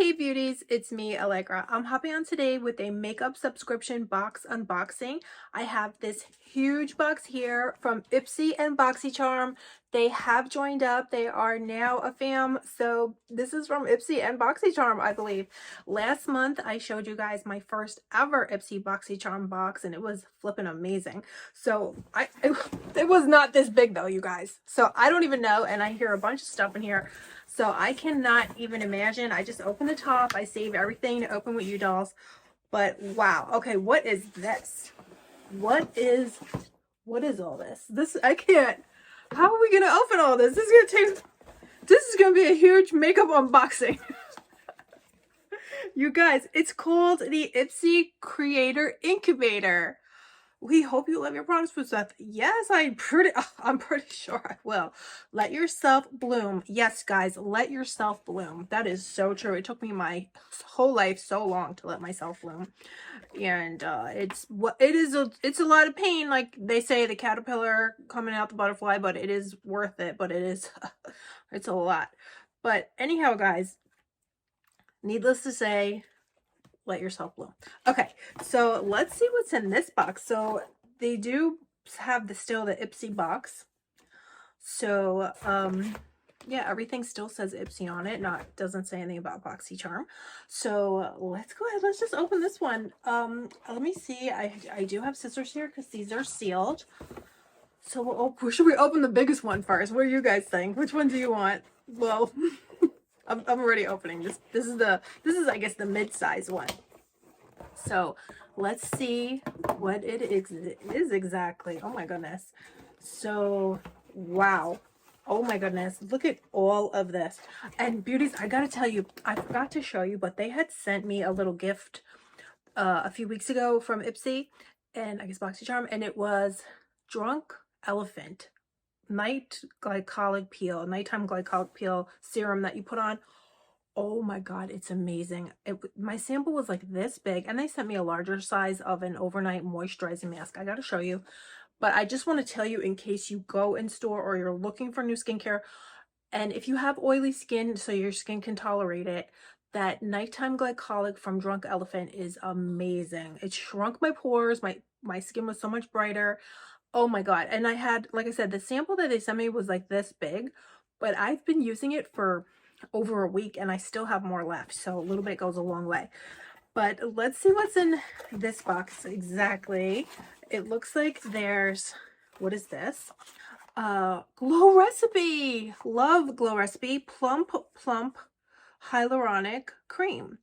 Hey beauties, it's me, Allegra. I'm hopping on today with a makeup subscription box unboxing. I have this huge box here from IPSY and Boxycharm. They have joined up. They are now a fam. So this is from IPSY and Boxycharm, I believe. Last month, I showed you guys my first ever IPSY Boxycharm box, and it was flipping amazing. So it was not this big though, you guys. So I don't even know, and I hear a bunch of stuff in here. So I cannot even imagine. I just open the top. I save everything to open with you dolls. But wow. Okay, what is this? What is all this? I can't. How are we gonna open all this? This is gonna be a huge makeup unboxing. You guys, it's called the IPSY Creator Incubator. We hope you love your products with stuff. Yes, I'm pretty sure I will. Let yourself bloom. Yes, guys, let yourself bloom. That is so true. It took me my whole life so long to let myself bloom. And it's a lot of pain. Like they say, the caterpillar coming out the butterfly, but it is worth it. But it is, it's a lot. But anyhow, guys, needless to say, let yourself bloom. Okay, so let's see what's in this box. So they do have the IPSY box. So yeah, everything still says IPSY on it, doesn't say anything about Boxycharm. So let's go ahead, let's just open this one. Let me see. I do have scissors here because these are sealed. So should we open the biggest one first? What do you guys think? Which one do you want? Well, I'm already opening this. This is I guess the mid-size one. So let's see what it is exactly. Oh my goodness. So wow. Oh my goodness. Look at all of this. And beauties, I gotta tell you, I forgot to show you, but they had sent me a little gift a few weeks ago from IPSY and I guess Boxycharm, and it was Drunk Elephant nighttime glycolic peel serum that you put on. Oh my god, it's amazing. My sample was like this big, and they sent me a larger size of an overnight moisturizing mask. I gotta show you, but I just want to tell you in case you go in store or you're looking for new skincare, and if you have oily skin so your skin can tolerate it, that nighttime glycolic from Drunk Elephant is amazing. It shrunk my pores. My skin was so much brighter. Oh my god. And I had, like I said, the sample that they sent me was like this big, but I've been using it for over a week and I still have more left. So a little bit goes a long way. But let's see what's in this box exactly. It looks like there's, what is this? Glow Recipe. Love Glow Recipe. Plump Hyaluronic Cream.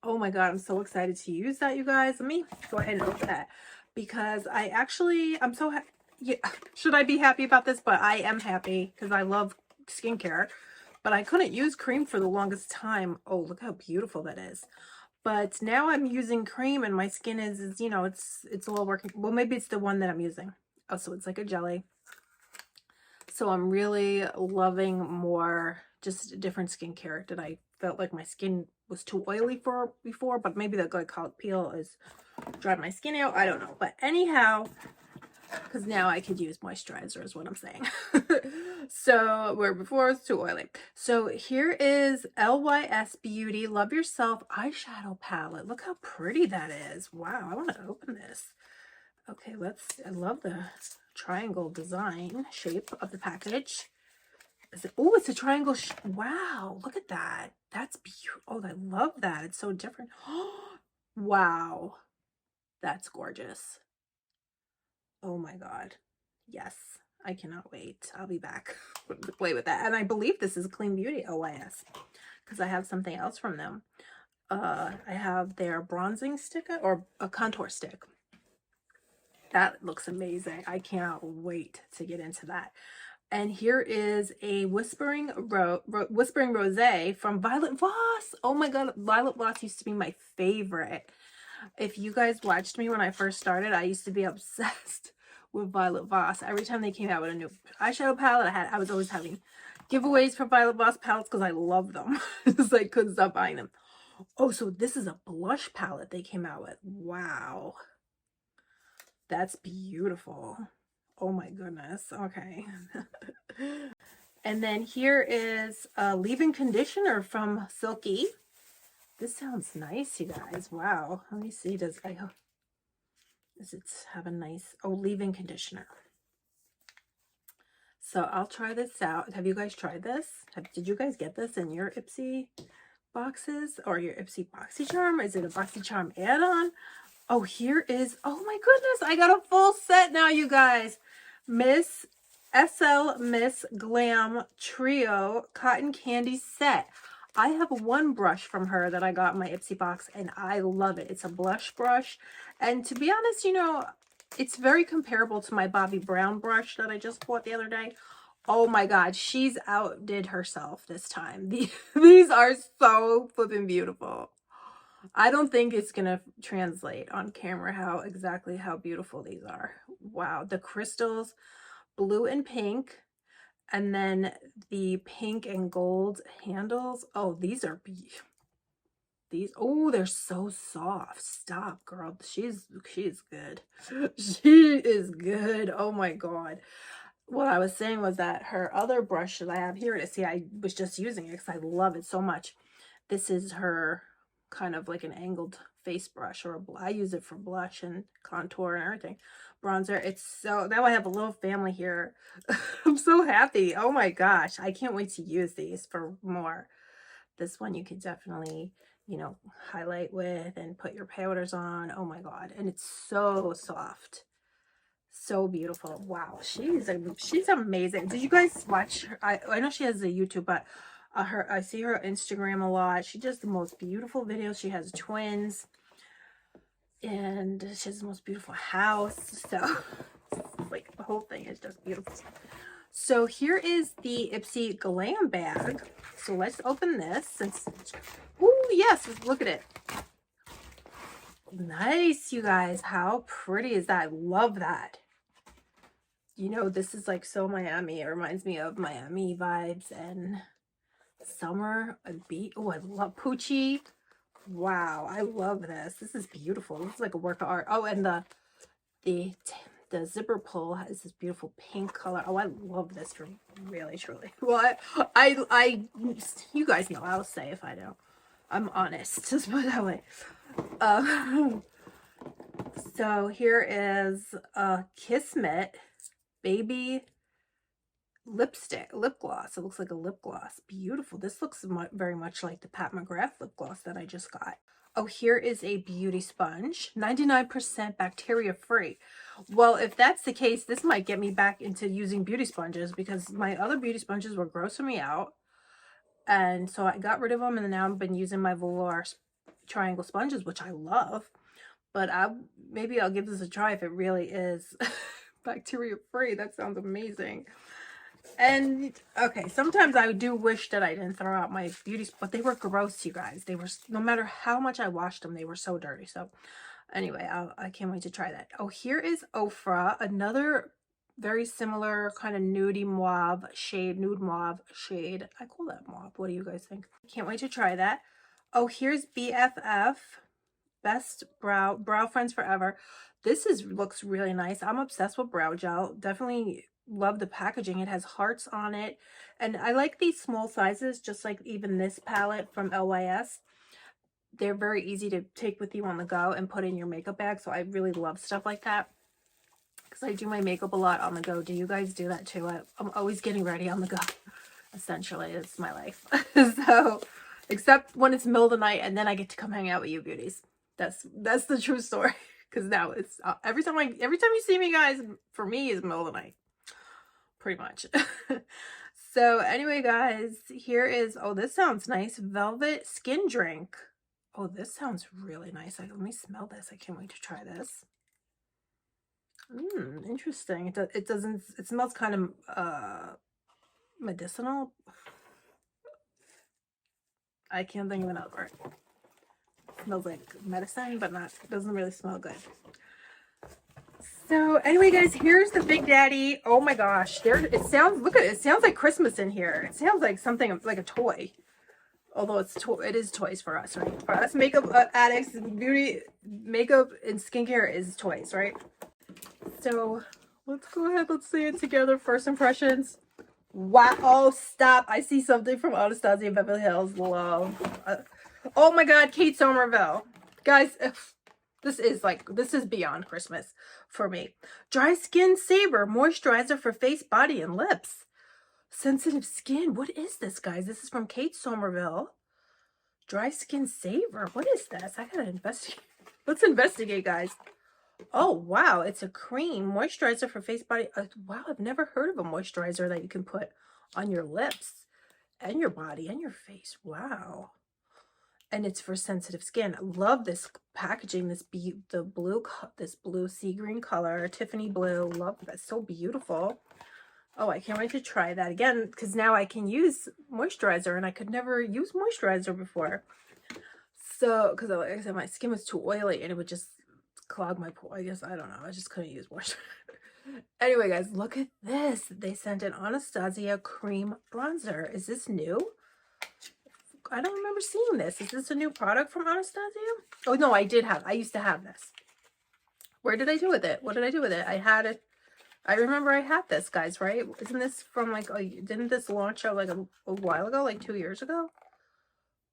Oh my god, I'm so excited to use that, you guys. Let me go ahead and open that because I'm so yeah, should I be happy about this? But I am happy because I love skincare, but I couldn't use cream for the longest time. Oh, look how beautiful that is. But now I'm using cream and my skin is you know, it's all working. Well, maybe it's the one that I'm using. Oh, so it's like a jelly. So I'm really loving more just different skincare that I felt like my skin was too oily for before, but maybe the glycolic peel is dried my skin out. I don't know. But anyhow, because now I could use moisturizer is what I'm saying. So where before it was too oily. So here is LYS Beauty Love Yourself eyeshadow palette. Look how pretty that is. Wow, I want to open this. Okay, I love the triangle design shape of the package. Oh, it's a triangle. Wow, look at that. That's beautiful. Oh, I love that. It's so different. Wow, that's gorgeous. Oh my god. Yes, I cannot wait. I'll be back to play with that. And I believe this is Clean Beauty OYS because I have something else from them. I have their bronzing stick or a contour stick. That looks amazing. I cannot wait to get into that. And here is a Whispering Rosé from Violet Voss. Oh my god, Violet Voss used to be my favorite. If you guys watched me when I first started, I used to be obsessed with Violet Voss. Every time they came out with a new eyeshadow palette, I was always having giveaways for Violet Voss palettes because I love them. Just like couldn't stop buying them. Oh, so this is a blush palette they came out with. Wow. That's beautiful. Oh my goodness. Okay. And then here is a leave-in conditioner from Silky. This sounds nice, you guys. Wow. Let me see. Does it have a nice, oh, leave-in conditioner. So I'll try this out. Have you guys tried this? Did you guys get this in your IPSY boxes or your IPSY Boxycharm? Is it a Boxycharm add-on? Oh, here is, oh my goodness, I got a full set now, you guys. Miss Glam Trio Cotton Candy Set. I have one brush from her that I got in my IPSY box, and I love it. It's a blush brush. And to be honest, you know, it's very comparable to my Bobbi Brown brush that I just bought the other day. Oh my God, she's outdid herself this time. These are so flipping beautiful. I don't think it's going to translate on camera exactly how beautiful these are. Wow, the crystals, blue and pink. And then the pink and gold handles. Oh, these are oh, they're so soft. Stop, girl. She's good. She is good. Oh my God. What I was saying was that her other brush that I have here to see, I was just using it because I love it so much. This is her kind of like an angled face brush, or I use it for blush and contour and everything. Bronzer. It's so, now I have a little family here. I'm so happy. Oh my gosh. I can't wait to use these for more. This one you could definitely, you know, highlight with and put your powders on. Oh my God. And it's so soft. So beautiful. Wow. She's amazing. Did you guys watch her? I know she has a YouTube, but I see her Instagram a lot. She does the most beautiful videos. She has twins. And she has the most beautiful house. So like the whole thing is just beautiful. So here is the IPSY Glam Bag. So let's open this. Since, oh yes, look at it. Nice, you guys. How pretty is that? I love that. You know, this is like so Miami. It reminds me of Miami vibes and summer. Oh, I love Poochie. Wow, I love this. This is beautiful. This is like a work of art. Oh, and the zipper pull has this beautiful pink color. Oh, I love this for really, truly. Well, I you guys know I'll say if I don't. I'm honest. Just put it that way. So here is a Kismet Baby lip gloss. It looks like a lip gloss. Beautiful. This looks very much like the Pat McGrath lip gloss that I just got. Oh, here is a beauty sponge, 99% bacteria free. Well, if that's the case, this might get me back into using beauty sponges, because my other beauty sponges were grossing me out. And so I got rid of them, and now I've been using my Velour triangle sponges, which I love. But maybe I'll give this a try if it really is bacteria free. That sounds amazing. And okay, sometimes I do wish that I didn't throw out my beauties, but they were gross, you guys. They were, no matter how much I washed them, they were so dirty. So anyway, I can't wait to try that. Oh, here is Ofra, another very similar kind of nude mauve shade. I call that mauve. What do you guys think? Can't wait to try that. Oh, here's BFF, Best Brow Friends Forever. This looks really nice. I'm obsessed with brow gel. Definitely love the packaging. It has hearts on it, and I like these small sizes, just like even this palette from LYS. They're very easy to take with you on the go and put in your makeup bag, so I really love stuff like that because I do my makeup a lot on the go. Do you guys do that too? I'm always getting ready on the go. Essentially, it's my life. So except when it's middle of the night and then I get to come hang out with you beauties. That's the true story, because now it's every time you see me, guys, for me is middle of the night pretty much. So anyway, guys, here is, oh, this sounds nice, Velvet Skin Drink. Oh, this sounds really nice. Let me smell this. I can't wait to try this. Interesting. It smells kind of medicinal. I can't think of another word. It smells like medicine, but doesn't really smell good. So anyway, guys, here's the Big Daddy. Oh my gosh, it sounds, look at it. It sounds like Christmas in here. It sounds like something like a toy. Although it is toys for us, right? For us makeup addicts, beauty, makeup and skincare is toys, right? So let's go ahead. Let's say it together. First impressions. Wow. Oh, stop. I see something from Anastasia Beverly Hills. Love. Oh my God, Kate Somerville. Guys, this is beyond Christmas for me. Dry Skin Saver Moisturizer for face, body, and lips. Sensitive skin. What is this, guys? This is from Kate Somerville. Dry Skin Saver. What is this? I gotta investigate. Let's investigate, guys. Oh, wow. It's a cream moisturizer for face, body. Wow, I've never heard of a moisturizer that you can put on your lips and your body and your face. Wow. And it's for sensitive skin. I love this packaging, this blue sea green color, Tiffany blue. Love that. So beautiful. Oh, I can't wait to try that again, because now I can use moisturizer, and I could never use moisturizer before. So, because like I said, my skin was too oily and it would just clog my pore. I guess, I don't know. I just couldn't use moisturizer. Anyway, guys, look at this. They sent an Anastasia cream bronzer. Is this new? I don't remember seeing this. Is this a new product from Anastasia? Oh, no, I used to have this. Where did I do with it? What did I do with it? I had it. I remember I had this, guys, right? Isn't this from like, didn't this launch out like a while ago, like 2 years ago?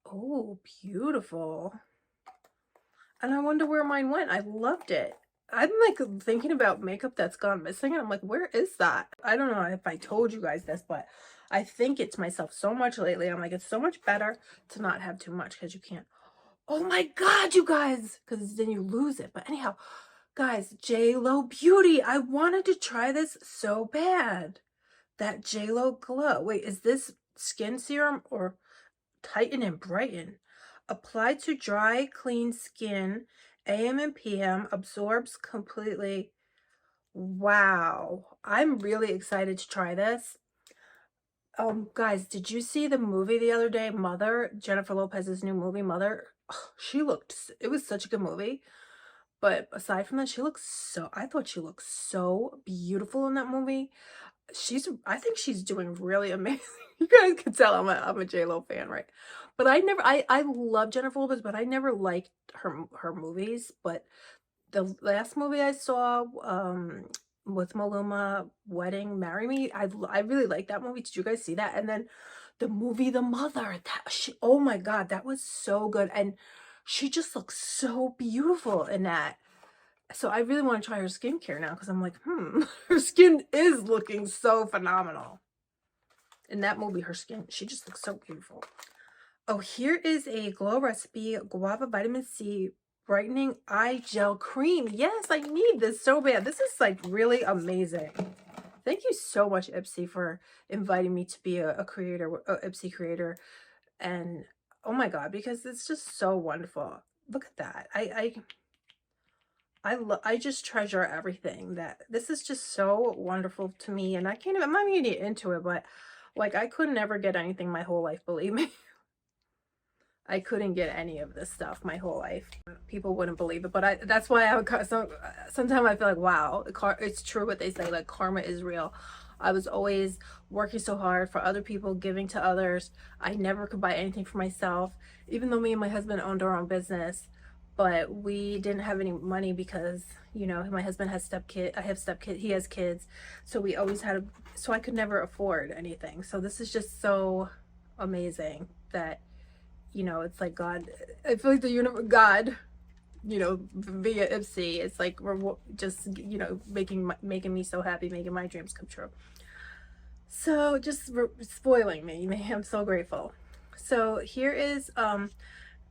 Oh, beautiful. And I wonder where mine went. I loved it. I'm like thinking about makeup that's gone missing, and I'm like, where is that? I don't know if I told you guys this, but I think it's myself so much lately. I'm like, it's so much better to not have too much, because you can't. Oh my God, you guys, because then you lose it. But anyhow, guys, J.Lo Beauty. I wanted to try this so bad. That J.Lo Glow. Wait, is this skin serum or Tighten and Brighten? Applied to dry, clean skin, AM and PM, absorbs completely. Wow. I'm really excited to try this. Guys, did you see the movie the other day, Mother? Jennifer Lopez's new movie, Mother? It was such a good movie. But aside from that, I thought she looked so beautiful in that movie. I think she's doing really amazing. You guys can tell I'm a J-Lo fan, right? But I love Jennifer Lopez, but I never liked her movies. But the last movie I saw, with Maluma, Wedding, Marry Me, I really liked that movie. Did you guys see that? And then the movie The Mother, oh my God, that was so good. And she just looks so beautiful in that. So I really want to try her skincare now, because I'm like, her skin is looking so phenomenal. In that movie, she just looks so beautiful. Oh, here is a Glow Recipe Guava Vitamin C Brightening Eye Gel Cream. Yes, I need this so bad. This is like really amazing. Thank you so much, IPSY, for inviting me to be a IPSY creator. And oh my God, because it's just so wonderful. Look at that. I just treasure everything. This is just so wonderful to me, and I'm not even get into it, but like, I could never get anything my whole life, believe me. I couldn't get any of this stuff my whole life. People wouldn't believe it, but that's why sometimes I feel like, wow, it's true what they say, like karma is real. I was always working so hard for other people, giving to others. I never could buy anything for myself, even though me and my husband owned our own business. But we didn't have any money because, you know, my husband has I have stepkid, he has kids. So we always so I could never afford anything. So this is just so amazing that, you know, it's like God, I feel like the universe, God, you know, via IPSY, it's like we're just, you know, making me so happy, making my dreams come true. So just spoiling me. I'm so grateful. So here is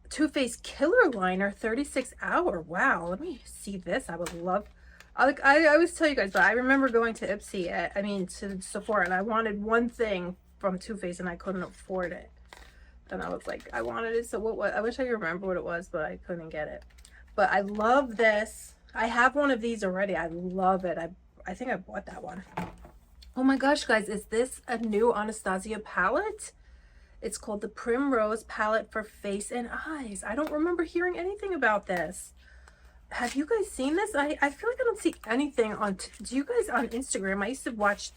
Too Faced Killer Liner 36 Hour. Wow, let me see this. I would love. I always tell you guys, but I remember going to IPSY, to Sephora, and I wanted one thing from Too Faced, and I couldn't afford it. And I was like, I wanted it. So what? I wish I could remember what it was, but I couldn't get it. But I love this. I have one of these already. I love it. I think I bought that one. Oh my gosh, guys, is this a new Anastasia palette? It's called the Primrose Palette for Face and Eyes. I don't remember hearing anything about this. Have you guys seen this? I feel like I don't see anything do you guys on Instagram? I used to watch.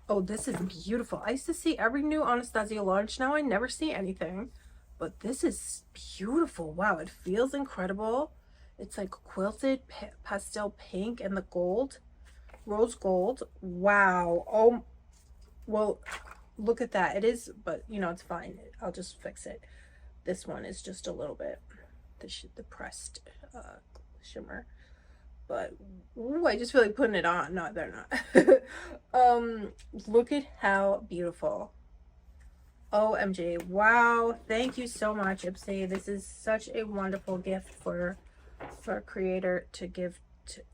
Oh, this is beautiful. I used to see every new Anastasia launch. Now I never see anything. But this is beautiful. Wow, it feels incredible. It's like quilted pastel pink and the gold. Rose gold. Wow. Oh, well, look at that. It is, but you know, it's fine. I'll just fix it. This one is just a little bit the pressed shimmer. But ooh, I just feel like putting it on. No, they're not. Look at how beautiful. OMG. Wow. Thank you so much, IPSY. This is such a wonderful gift for a creator to give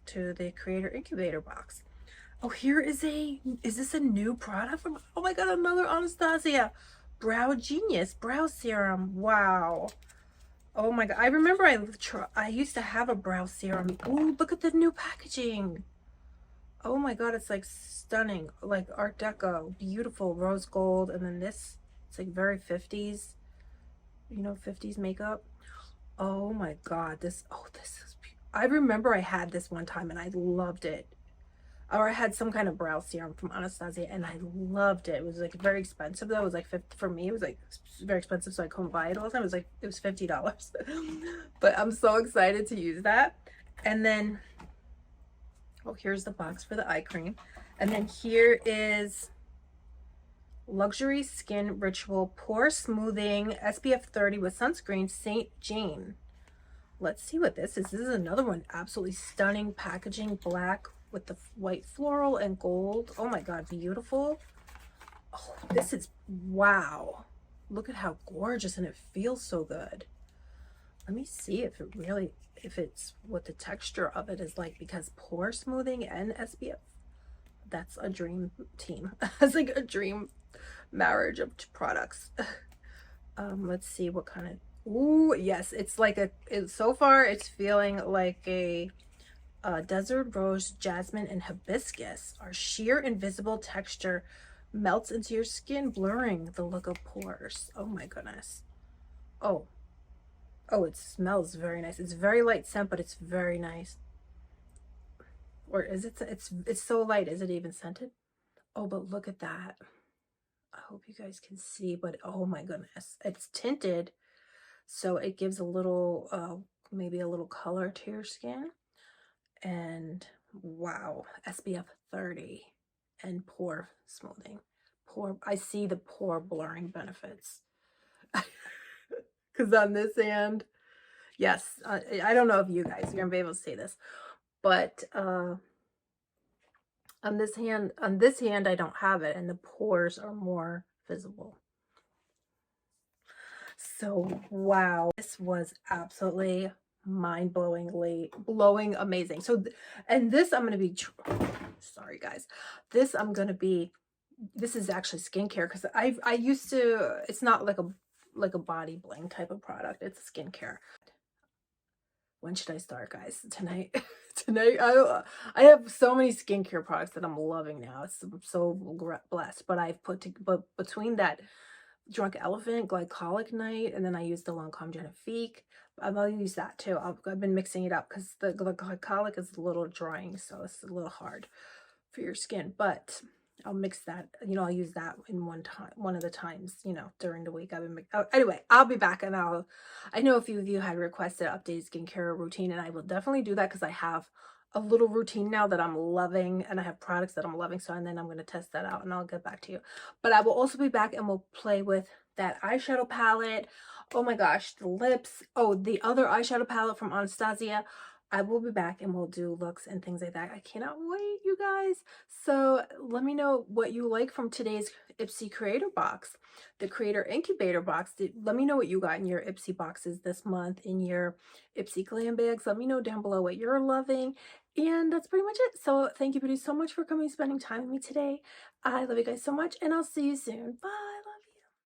to the creator incubator box. Oh, here is this a new product from, oh my god, another Anastasia Brow Genius Brow Serum. Wow. Oh my god, I remember I used to have a brow serum. Oh, look at the new packaging. Oh my god, it's like stunning, like Art Deco, beautiful rose gold, and then this, it's like very 50s, you know, 50s makeup. Oh my god, this is beautiful. I remember I had this one time and I loved it. Or I had some kind of brow serum from Anastasia and I loved it. It was like very expensive though. It was like 50 for me. It was like very expensive, so I couldn't buy it all the time. It was $50. But I'm so excited to use that. And then, oh, here's the box for the eye cream. And then here is Luxury Skin Ritual Pore Smoothing SPF 30 with sunscreen, St. Jean. Let's see what this is. This is another one. Absolutely stunning packaging, black with the white floral and gold. Oh my god, beautiful. Oh, this is, wow. Look at how gorgeous, and it feels so good. Let me see if it really, if it's what the texture of it is like, because pore smoothing and SPF, that's a dream team. It's like a dream marriage of products. Let's see what kind of, ooh, yes, it's like so far it's feeling like a desert rose, jasmine, and hibiscus. Our sheer invisible texture melts into your skin, blurring the look of pores. Oh my goodness. Oh, it smells very nice. It's very light scent, but it's very nice. Or is it? It's so light. Is it even scented? Oh, but look at that. I hope you guys can see, but oh my goodness, it's tinted, so it gives a little, maybe a little color to your skin. And wow, SPF 30 and pore smoothing. I see the pore blurring benefits. Because on this hand, yes, I don't know if you guys are gonna be able to see this, but on this hand, I don't have it, and the pores are more visible. So wow, this was absolutely blowing amazing. So and this I'm gonna be, sorry guys, this is actually skincare, because I used to, it's not like a body bling type of product, it's skincare. When should I start, guys? Tonight. Tonight. I have so many skincare products that I'm loving now. I'm so blessed. But between that Drunk Elephant glycolic night, and then I used the Lancome Genifique, I'll use that too. I've been mixing it up because the glycolic is a little drying, so it's a little hard for your skin, but I'll mix that, you know, I'll use that in one of the times, you know, during the week. Anyway, I'll be back, and I know a few of you had requested updated skincare routine, and I will definitely do that, because I have a little routine now that I'm loving, and I have products that I'm loving. So, and then I'm going to test that out, and I'll get back to you. But I will also be back, and we'll play with that eyeshadow palette. Oh my gosh, the lips. Oh, the other eyeshadow palette from Anastasia. I will be back, and we'll do looks and things like that. I cannot wait, you guys. So let me know what you like from today's IPSY Creator Box, the Creator Incubator Box. Let me know what you got in your IPSY boxes this month, in your IPSY Glam Bags. Let me know down below what you're loving. And that's pretty much it. So thank you, beauties, so much for coming, spending time with me today. I love you guys so much, and I'll see you soon. Bye.